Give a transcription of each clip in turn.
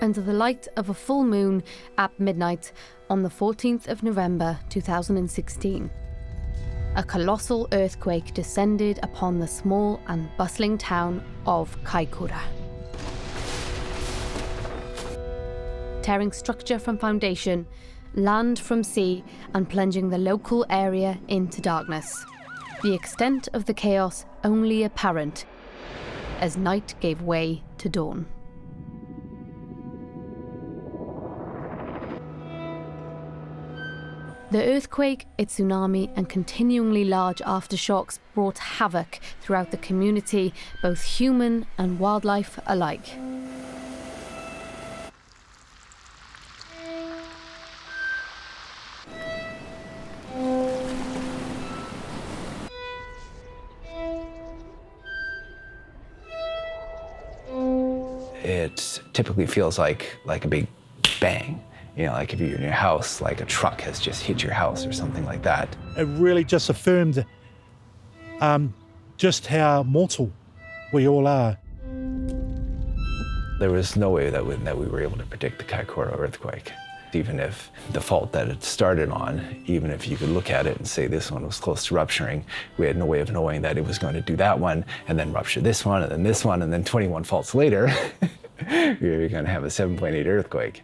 under the light of a full moon at midnight on the 14th of November 2016. A colossal earthquake descended upon the small and bustling town of Kaikoura, tearing structure from foundation, land from sea, and plunging the local area into darkness. The extent of the chaos only apparent as night gave way to dawn. The earthquake, its tsunami, and continually large aftershocks brought havoc throughout the community, both human and wildlife alike. It typically feels like a big bang. You know, like if you're in your house, like a truck has just hit your house or something like that. It really just affirmed just how mortal we all are. There was no way that we were able to predict the Kaikoura earthquake. Even if the fault that it started on, even if you could look at it and say this one was close to rupturing, we had no way of knowing that it was going to do that one, and then rupture this one, and then this one, and then 21 faults later, we were going to have a 7.8 earthquake.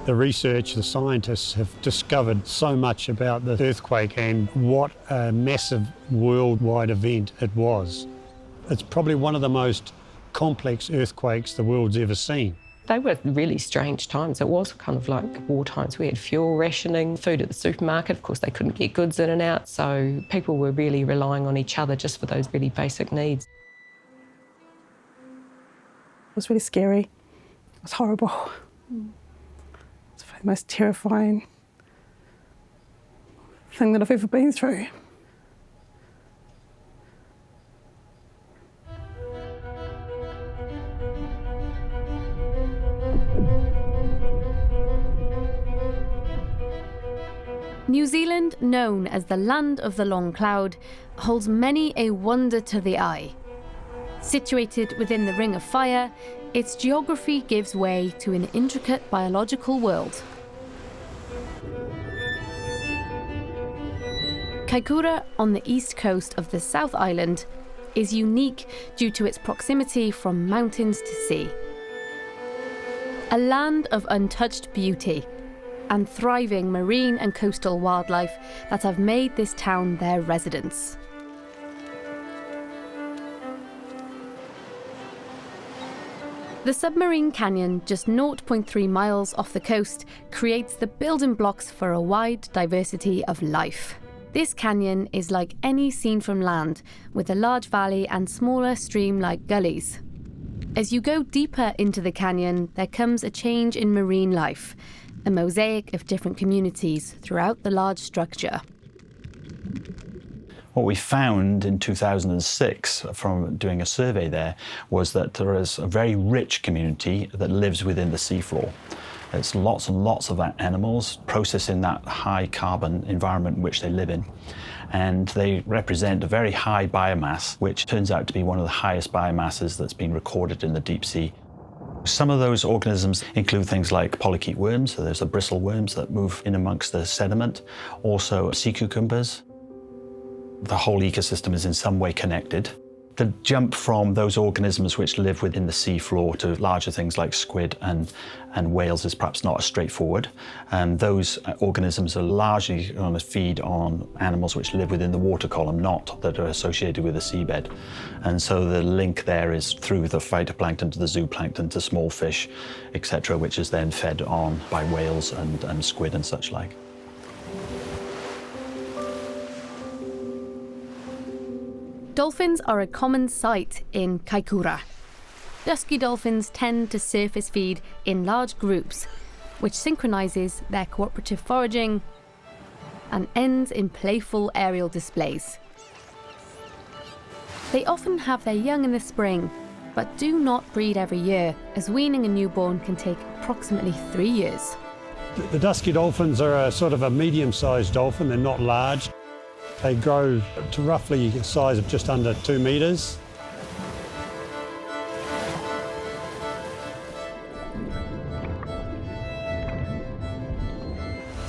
The research, the scientists have discovered so much about the earthquake and what a massive worldwide event it was. It's probably one of the most complex earthquakes the world's ever seen. They were really strange times. It was kind of like war times. We had fuel rationing, food at the supermarket. Of course, they couldn't get goods in and out, so people were really relying on each other just for those really basic needs. It was really scary. It was horrible. It's the most terrifying thing that I've ever been through. New Zealand, known as the land of the long cloud, holds many a wonder to the eye. Situated within the Ring of Fire, its geography gives way to an intricate biological world. Kaikoura, on the east coast of the South Island, is unique due to its proximity from mountains to sea. A land of untouched beauty and thriving marine and coastal wildlife that have made this town their residence. The submarine canyon, just 0.3 miles off the coast, creates the building blocks for a wide diversity of life. This canyon is like any seen from land, with a large valley and smaller stream-like gullies. As you go deeper into the canyon, there comes a change in marine life, a mosaic of different communities throughout the large structure. What we found in 2006 from doing a survey there was that there is a very rich community that lives within the seafloor. It's lots and lots of animals processing that high carbon environment in which they live in. And they represent a very high biomass, which turns out to be one of the highest biomasses that's been recorded in the deep sea. Some of those organisms include things like polychaete worms, so there's the bristle worms that move in amongst the sediment, also sea cucumbers. The whole ecosystem is in some way connected. The jump from those organisms which live within the seafloor to larger things like squid and whales is perhaps not as straightforward. And those organisms are largely going to feed on animals which live within the water column, not that are associated with the seabed. And so the link there is through the phytoplankton to the zooplankton to small fish, etc., which is then fed on by whales and squid and such like. Dolphins are a common sight in Kaikoura. Dusky dolphins tend to surface feed in large groups, which synchronises their cooperative foraging and ends in playful aerial displays. They often have their young in the spring, but do not breed every year, as weaning a newborn can take approximately 3 years. The dusky dolphins are a sort of a medium-sized dolphin. They're not large. They grow to roughly a size of just under 2 metres.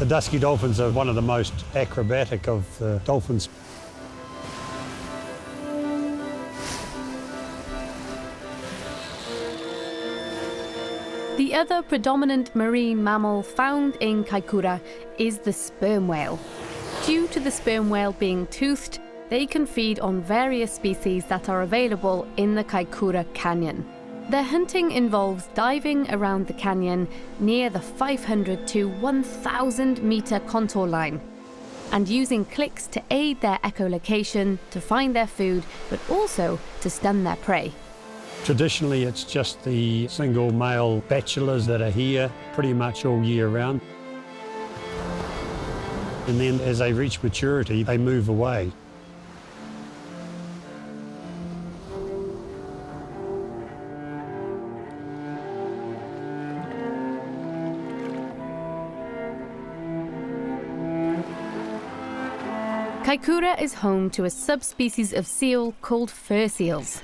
The dusky dolphins are one of the most acrobatic of the dolphins. The other predominant marine mammal found in Kaikoura is the sperm whale. Due to the sperm whale being toothed, they can feed on various species that are available in the Kaikoura Canyon. Their hunting involves diving around the canyon near the 500 to 1,000 metre contour line and using clicks to aid their echolocation to find their food, but also to stun their prey. Traditionally, it's just the single male bachelors that are here pretty much all year round. And then as they reach maturity, they move away. Kaikoura is home to a subspecies of seal called fur seals.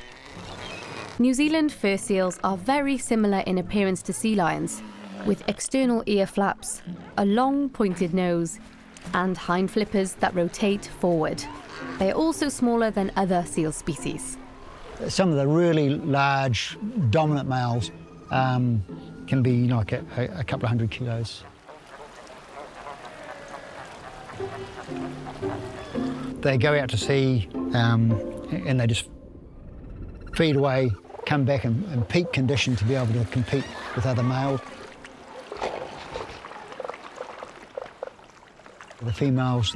New Zealand fur seals are very similar in appearance to sea lions, with external ear flaps, a long pointed nose, and hind flippers that rotate forward. They are also smaller than other seal species. Some of the really large, dominant males can be like a couple of 100 kilos. They go out to sea and they just feed away, come back in peak condition to be able to compete with other males. The females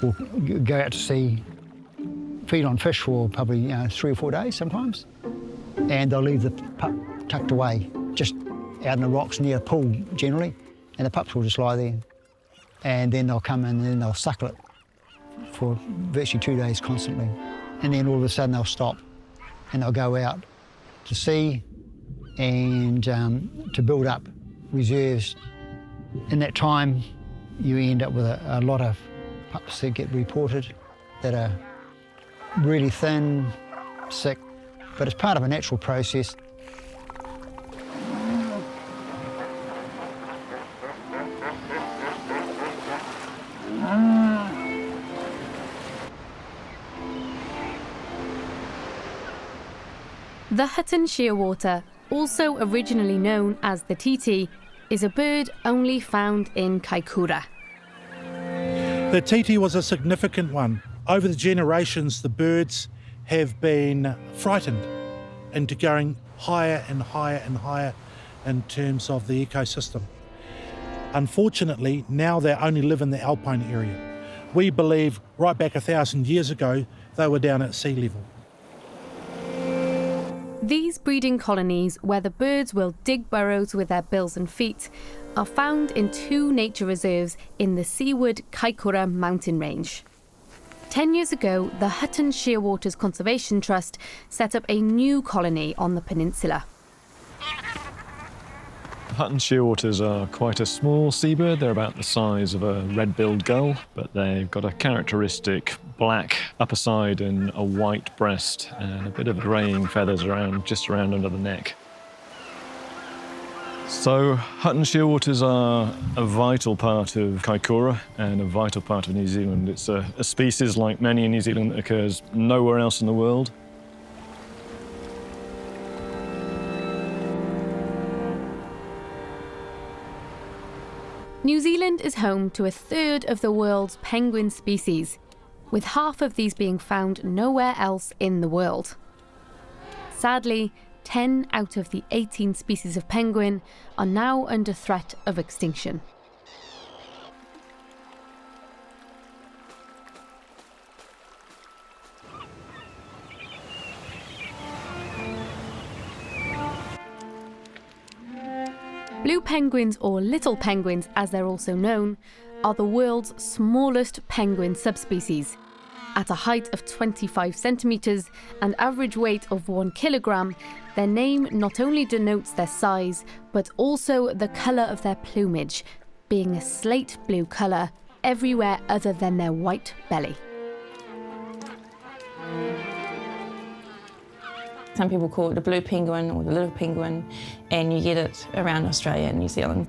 will go out to sea, feed on fish for probably 3 or 4 days sometimes, and they'll leave the pup tucked away, just out in the rocks near a pool generally, and the pups will just lie there. And then they'll come in and then they'll suckle it for virtually 2 days constantly. And then all of a sudden they'll stop and they'll go out to sea and to build up reserves. In that time, you end up with a lot of pups that get reported that are really thin, sick, but it's part of a natural process. The Hutton shearwater, also originally known as the titi, is a bird only found in Kaikoura. The titi was a significant one. Over the generations, the birds have been frightened into going higher and higher and higher in terms of the ecosystem. Unfortunately, now they only live in the alpine area. We believe right back 1,000 years ago, they were down at sea level. These breeding colonies, where the birds will dig burrows with their bills and feet, are found in 2 nature reserves in the seaward Kaikoura mountain range. 10 years ago, the Hutton Shearwaters Conservation Trust set up a new colony on the peninsula. Hutton shearwaters are quite a small seabird. They're about the size of a red-billed gull, but they've got a characteristic black upper side and a white breast and a bit of greying feathers just around under the neck. So Hutton shearwaters are a vital part of Kaikoura and a vital part of New Zealand. It's a species like many in New Zealand that occurs nowhere else in the world. New Zealand is home to 1/3 of the world's penguin species, with half of these being found nowhere else in the world. Sadly, 10 out of the 18 species of penguin are now under threat of extinction. Blue penguins, or little penguins as they're also known, are the world's smallest penguin subspecies. At a height of 25 centimetres and average weight of 1 kilogram, their name not only denotes their size, but also the colour of their plumage, being a slate blue colour everywhere other than their white belly. Some people call it the blue penguin or the little penguin, and you get it around Australia and New Zealand.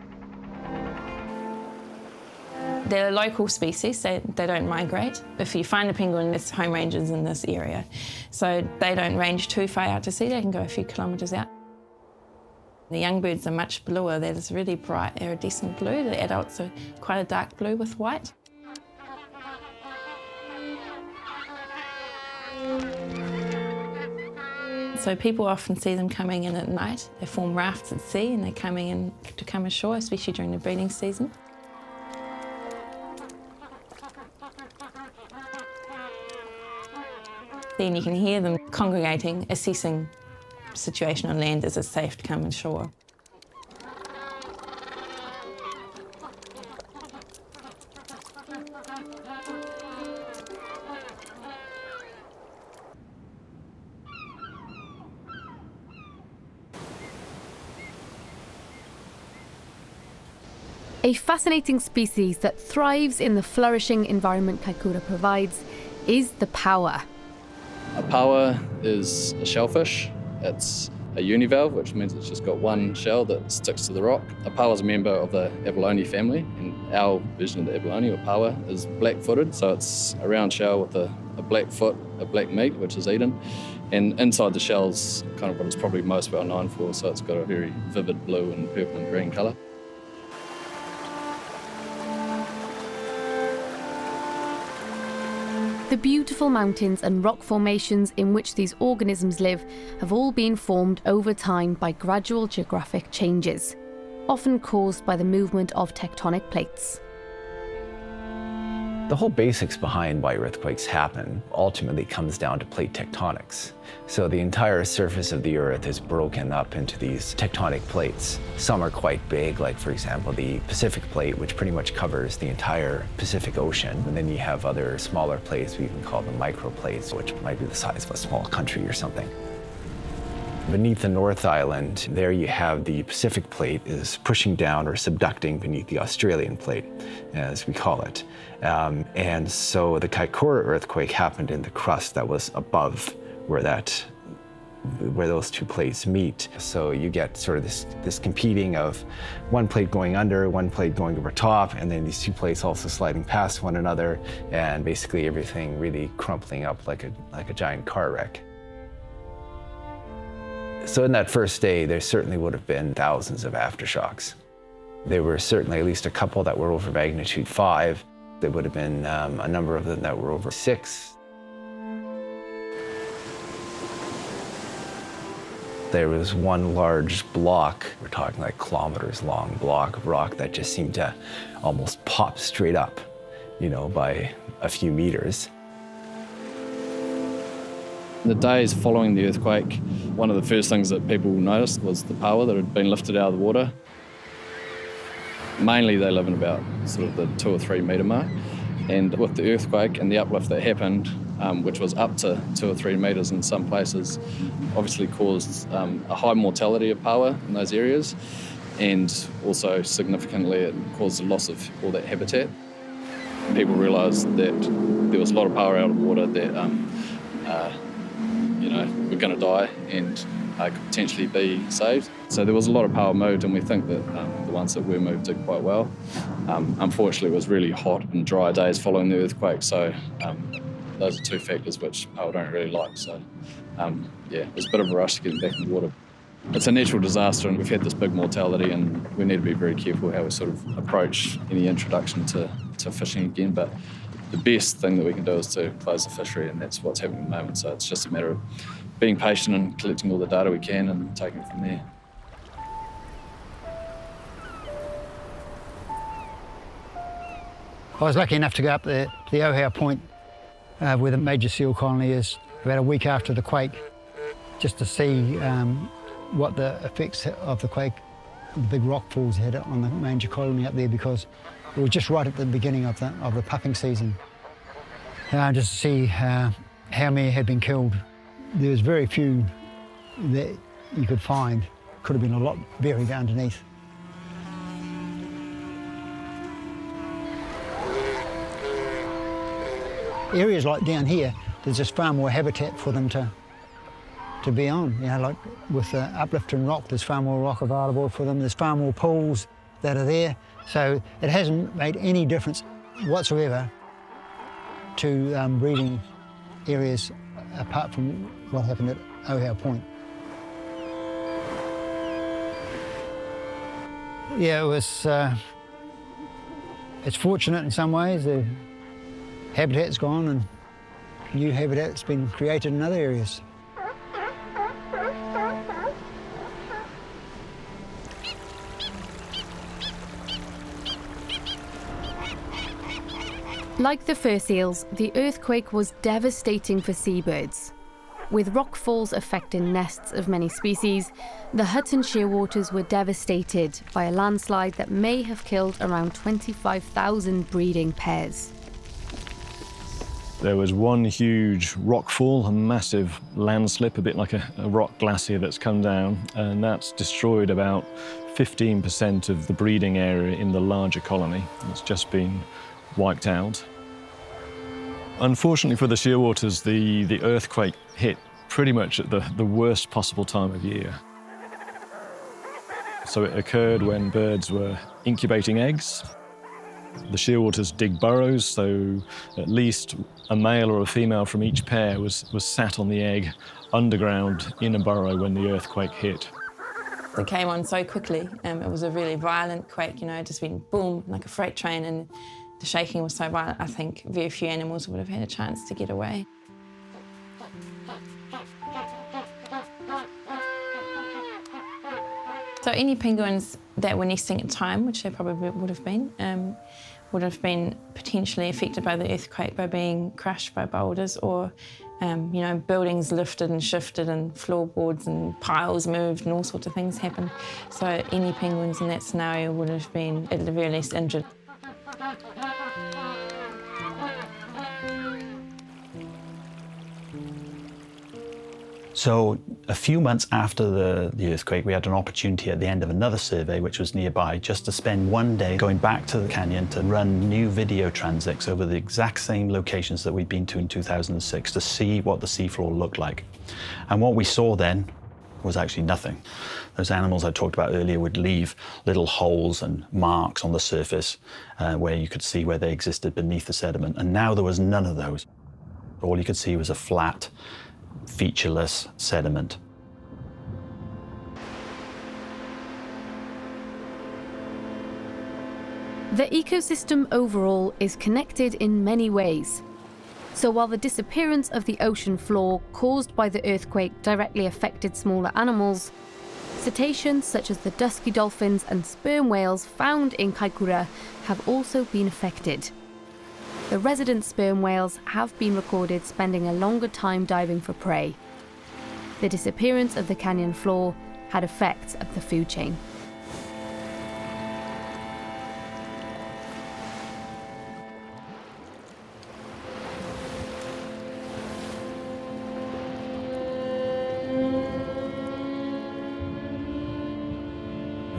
They're a local species, they don't migrate. If you find a penguin, its home range is in this area. So they don't range too far out to sea, they can go a few kilometres out. The young birds are much bluer, they're this really bright iridescent blue. The adults are quite a dark blue with white. So people often see them coming in at night. They form rafts at sea and they're coming in to come ashore, especially during the breeding season. Then you can hear them congregating, assessing the situation on land. Is it safe to come ashore? A fascinating species that thrives in the flourishing environment Kaikoura provides is the paua. A paua is a shellfish. It's a univalve, which means it's just got one shell that sticks to the rock. A paua is a member of the abalone family, and our version of the abalone, or paua, is black-footed. So it's a round shell with a black foot, a black meat, which is eaten. And inside the shell's kind of what it's probably most well known for, so it's got a very vivid blue and purple and green colour. The beautiful mountains and rock formations in which these organisms live have all been formed over time by gradual geographic changes, often caused by the movement of tectonic plates. The whole basics behind why earthquakes happen ultimately comes down to plate tectonics. So the entire surface of the Earth is broken up into these tectonic plates. Some are quite big, like for example the Pacific plate, which pretty much covers the entire Pacific Ocean. And then you have other smaller plates, we even call them microplates, which might be the size of a small country or something. Beneath the North Island, there you have the Pacific plate is pushing down or subducting beneath the Australian plate, as we call it. And so the Kaikoura earthquake happened in the crust that was above where those two plates meet. So you get sort of this competing of one plate going under, one plate going over top, and then these two plates also sliding past one another, and basically everything really crumpling up like a giant car wreck. So in that first day, there certainly would have been thousands of aftershocks. There were certainly at least a couple that were over magnitude 5. There would have been a number of them that were over 6. There was one large block, we're talking like kilometers long block of rock that just seemed to almost pop straight up, by a few meters. The days following the earthquake, one of the first things that people noticed was the paua that had been lifted out of the water. Mainly they live in about sort of the 2 or 3 metre mark. And with the earthquake and the uplift that happened, which was up to 2 or 3 metres in some places, obviously caused a high mortality of paua in those areas. And also significantly it caused the loss of all that habitat. People realised that there was a lot of paua out of the water that were going to die and could potentially be saved. So there was a lot of paua moved, and we think that the ones that were moved did quite well. Unfortunately, it was really hot and dry days following the earthquake, so those are two factors which paua don't really like. So it was a bit of a rush to get them back in the water. It's a natural disaster, and we've had this big mortality, and we need to be very careful how we sort of approach any introduction to fishing again. But the best thing that we can do is to close the fishery, and that's what's happening at the moment. So it's just a matter of being patient and collecting all the data we can and taking it from there. I was lucky enough to go up to the Ohau Point where the major seal colony is about a week after the quake, just to see what the effects of the quake, the big rock falls had on the major colony up there, because it was just right at the beginning of the pupping season. Just to see how many had been killed. There was very few that you could find. Could have been a lot buried underneath. Areas like down here, there's just far more habitat for them to be on. Like with the uplift in rock, there's far more rock available for them. There's far more pools that are there. So it hasn't made any difference whatsoever to breeding areas apart from what happened at Ohau Point. Yeah, it was. It's fortunate in some ways. The habitat's gone and new habitat's been created in other areas. Like the fur seals, the earthquake was devastating for seabirds. With rockfalls affecting nests of many species, the Hudson shearwaters were devastated by a landslide that may have killed around 25,000 breeding pairs. There was one huge rockfall, a massive landslip, a bit like a rock glacier that's come down, and that's destroyed about 15% of the breeding area in the larger colony. It's just been wiped out. Unfortunately for the shearwaters, the earthquake hit pretty much at the worst possible time of year. So it occurred when birds were incubating eggs. The shearwaters dig burrows, so at least a male or a female from each pair was sat on the egg underground in a burrow when the earthquake hit. It came on so quickly. It was a really violent quake, you know, just went boom, like a freight train, and the shaking was so violent, I think very few animals would have had a chance to get away. So any penguins that were nesting at the time, which they probably would have been potentially affected by the earthquake by being crushed by boulders or, you know, buildings lifted and shifted and floorboards and piles moved and all sorts of things happened. So any penguins in that scenario would have been at the very least injured. So a few months after the earthquake, we had an opportunity at the end of another survey, which was nearby, just to spend one day going back to the canyon to run new video transects over the exact same locations that we'd been to in 2006 to see what the seafloor looked like. And what we saw then was actually nothing. Those animals I talked about earlier would leave little holes and marks on the surface where you could see where they existed beneath the sediment. And now there was none of those. All you could see was a flat, featureless sediment. The ecosystem overall is connected in many ways. So while the disappearance of the ocean floor caused by the earthquake directly affected smaller animals, cetaceans such as the dusky dolphins and sperm whales found in Kaikoura have also been affected. The resident sperm whales have been recorded spending a longer time diving for prey. The disappearance of the canyon floor had effects of the food chain.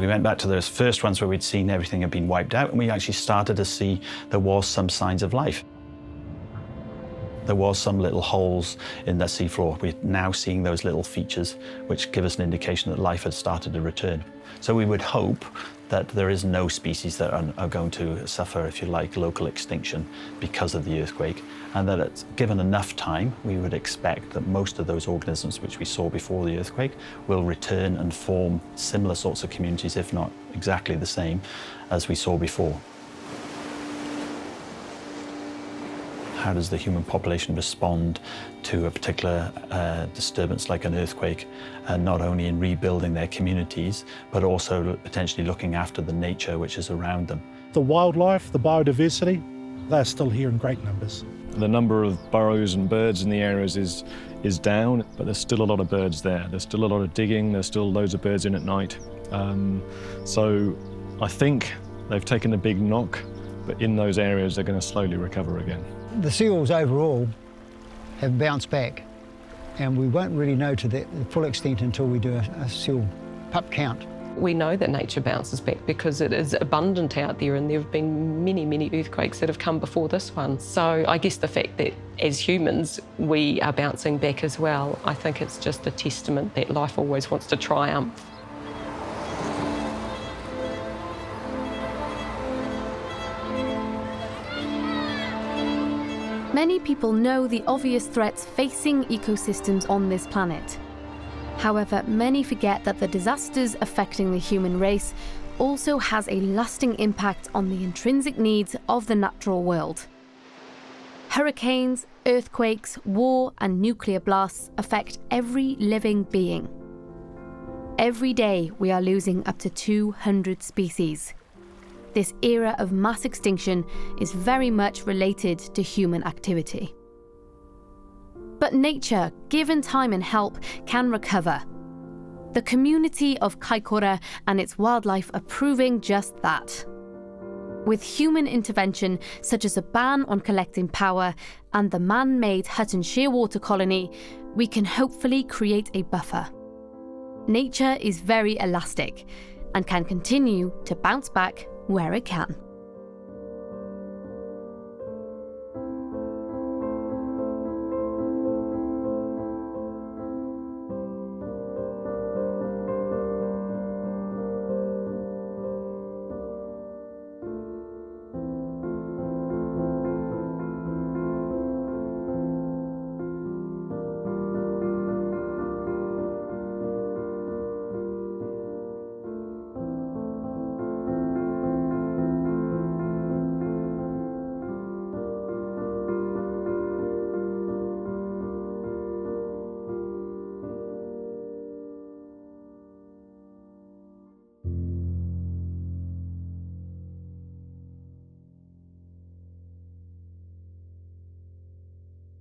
We went back to those first ones where we'd seen everything had been wiped out, and we actually started to see there was some signs of life. There was some little holes in the seafloor. We're now seeing those little features, which give us an indication that life had started to return. So we would hope that there is no species that are going to suffer, if you like, local extinction because of the earthquake, and that it's given enough time, we would expect that most of those organisms which we saw before the earthquake will return and form similar sorts of communities, if not exactly the same, as we saw before. How does the human population respond to a particular disturbance like an earthquake, not only in rebuilding their communities, but also potentially looking after the nature which is around them? The wildlife, the biodiversity, they're still here in great numbers. The number of burrows and birds in the areas is down, but there's still a lot of birds there. There's still a lot of digging, there's still loads of birds in at night. So I think they've taken a big knock, but in those areas they're going to slowly recover again. The seals overall have bounced back, and we won't really know to the full extent until we do a seal pup count. We know that nature bounces back because it is abundant out there, and there have been many, many earthquakes that have come before this one. So I guess the fact that as humans we are bouncing back as well, I think it's just a testament that life always wants to triumph. Many people know the obvious threats facing ecosystems on this planet. However, many forget that the disasters affecting the human race also has a lasting impact on the intrinsic needs of the natural world. Hurricanes, earthquakes, war, and nuclear blasts affect every living being. Every day, we are losing up to 200 species. This era of mass extinction is very much related to human activity. But nature, given time and help, can recover. The community of Kaikoura and its wildlife are proving just that. With human intervention, such as a ban on collecting power and the man-made Hutton Shearwater colony, we can hopefully create a buffer. Nature is very elastic and can continue to bounce back where it can.